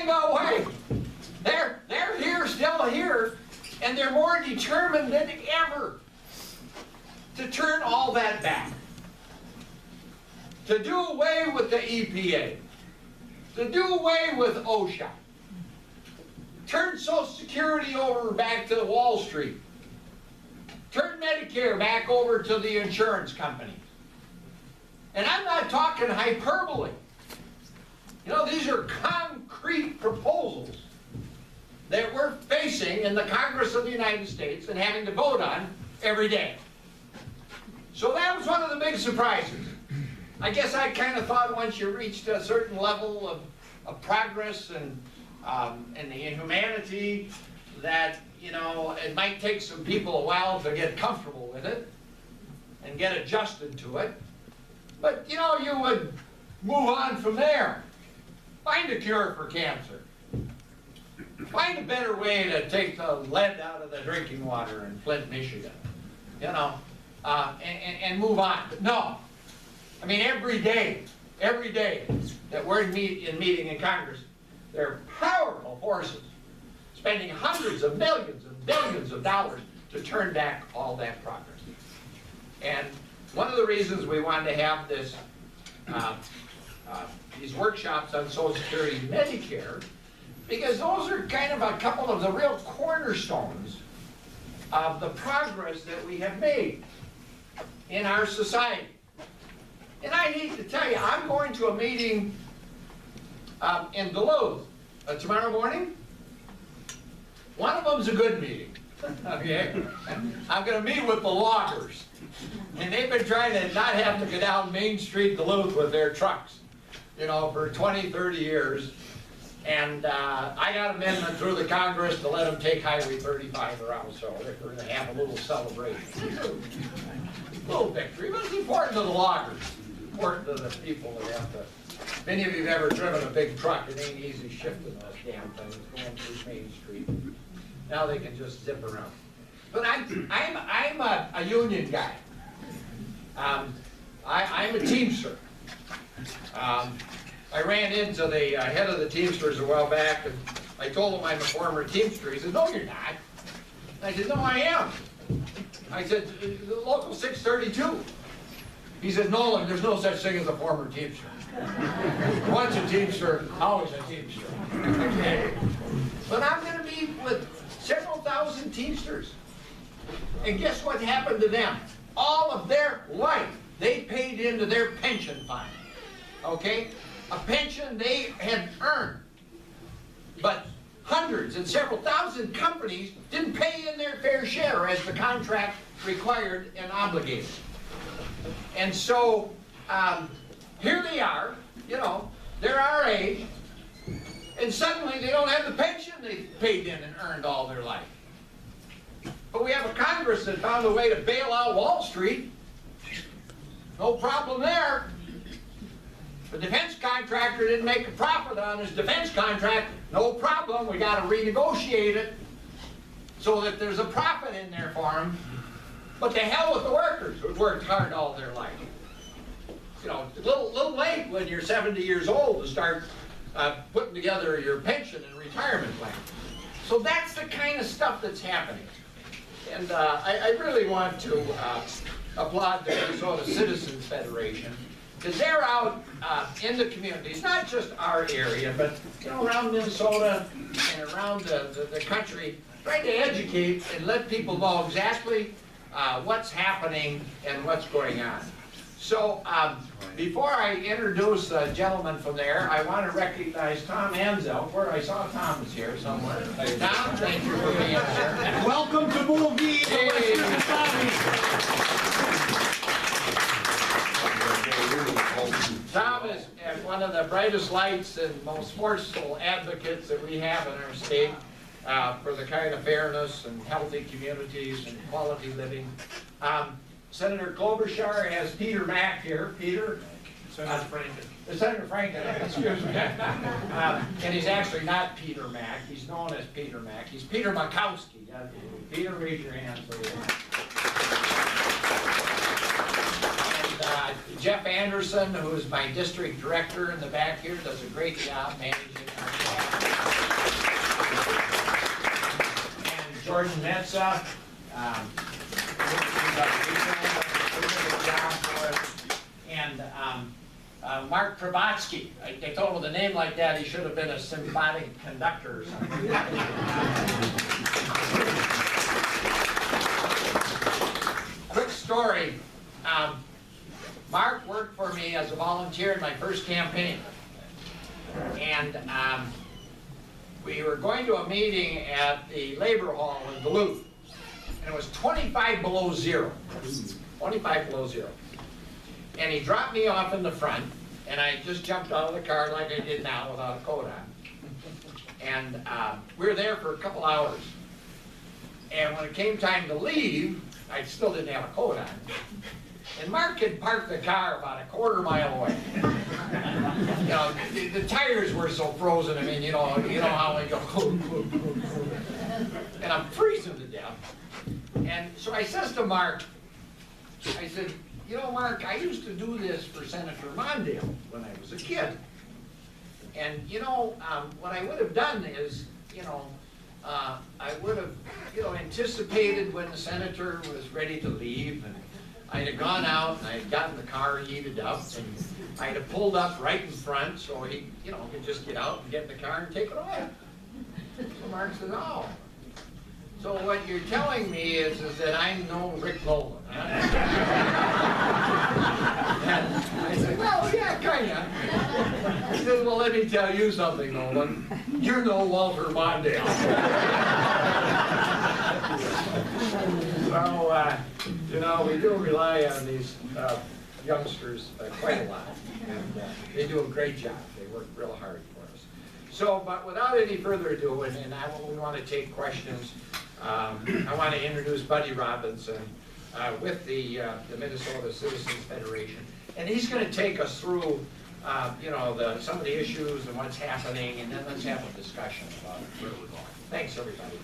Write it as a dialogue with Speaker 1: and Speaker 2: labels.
Speaker 1: go away. They're here, still here, and they're more determined than ever to turn all that back. To do away with the EPA. To do away with OSHA. Turn Social Security over back to Wall Street. Turn Medicare back over to the insurance companies. And I'm not talking hyperbole. You know, these are concrete proposals that we're facing in the Congress of the United States and having to vote on every day. So that was one of the big surprises. I guess I kind of thought once you reached a certain level of progress and in humanity that, you know, it might take some people a while to get comfortable with it and get adjusted to it. But, you know, you would move on from there. Find a cure for cancer. Find a better way to take the lead out of the drinking water in Flint, Michigan. You know, and move on. But no. I mean, every day that we're in meeting in Congress, there are powerful forces spending hundreds of millions and billions of dollars to turn back all that progress. And one of the reasons we wanted to have this, these workshops on Social Security and Medicare, because those are kind of a couple of the real cornerstones of the progress that we have made in our society. And I need to tell you, I'm going to a meeting in Duluth tomorrow morning. One of them's a good meeting. Okay, I'm going to meet with the loggers, and they've been trying to not have to go down Main Street Duluth with their trucks, you know, for 20, 30 years. And I got an amendment through the Congress to let them take Highway 35 around, so we're going to have a little celebration. A little victory, but it's important to the loggers, important to the people that have to. Many of you have ever driven a big truck. It ain't easy shifting those damn things going through Main Street. Now they can just zip around. But I'm a union guy. I'm a Teamster. I ran into the head of the Teamsters a while back, and I told him I'm a former Teamster. He said, "No, you're not." I said, "No, I am." I said, "Local 632. He said, "Nolan, there's no such thing as a former Teamster. Once a Teamster, always a Teamster." Okay. But I'm going to meet with several thousand Teamsters. And guess what happened to them? All of their life, they paid into their pension fund. Okay? A pension they had earned. But hundreds and several thousand companies didn't pay in their fair share as the contract required and obligated. And so, here they are, you know, they're our age, and suddenly they don't have the pension they paid in and earned all their life. But we have a Congress that found a way to bail out Wall Street. No problem there. The defense contractor didn't make a profit on his defense contract. No problem. We got to renegotiate it so that there's a profit in there for them. But to hell with the workers who worked hard all their life. You know, it's a little late when you're 70 years old to start putting together your pension and retirement plan. So that's the kind of stuff that's happening. And I really want to applaud the Minnesota Citizens Federation, because they're out in the communities, not just our area, but you know, around Minnesota and around the country, trying to educate and let people know exactly what's happening and what's going on. So before I introduce the gentleman from there, I want to recognize Tom Ansel, where I saw Tom is here somewhere. Tom, thank you for being here.
Speaker 2: Welcome to Bovey.
Speaker 1: Tom is one of the brightest lights and most forceful advocates that we have in our state for the kind of fairness and healthy communities and quality living. Senator Klobuchar has Peter Mack here. Peter? Senator Franken. Senator Franken, excuse me. And he's actually not Peter Mack. He's known as Peter Mack. He's Peter Makowski. Peter, raise your hand, please. And Jeff Anderson, who is my district director in the back here, does a great job managing our staff. Gordon Metza. And Mark Probotsky. They told him with a name like that, he should have been a symphonic conductor or something. Quick story. Mark worked for me as a volunteer in my first campaign. And we were going to a meeting at the Labor Hall in Duluth. And it was 25 below zero. 25 below zero. And he dropped me off in the front, and I just jumped out of the car like I did now without a coat on. And we were there for a couple hours. And when it came time to leave, I still didn't have a coat on. And Mark had parked the car about a quarter mile away. You know, the tires were so frozen. I mean, you know how they go. And I'm freezing to death. And so I says to Mark, I said, you know, Mark, I used to do this for Senator Mondale when I was a kid. And, you know, what I would have done is, you know, I would have, you know, anticipated when the senator was ready to leave, and I'd have gone out and I'd gotten the car heated up, and I'd have pulled up right in front so he, you know, could just get out and get in the car and take it away. So Mark says, oh. So what you're telling me is that I'm no Rick Nolan, huh? And I said, well, yeah, kinda. He says, well, let me tell you something, Nolan. You're no Walter Mondale. So, you know, we do rely on these youngsters quite a lot. And they do a great job. They work real hard for us. So, but without any further ado, and we want to take questions, I want to introduce Buddy Robinson with the Minnesota Citizens Federation, and he's going to take us through, you know, some of the issues and what's happening, and then let's have a discussion about where we're going. Thanks, everybody.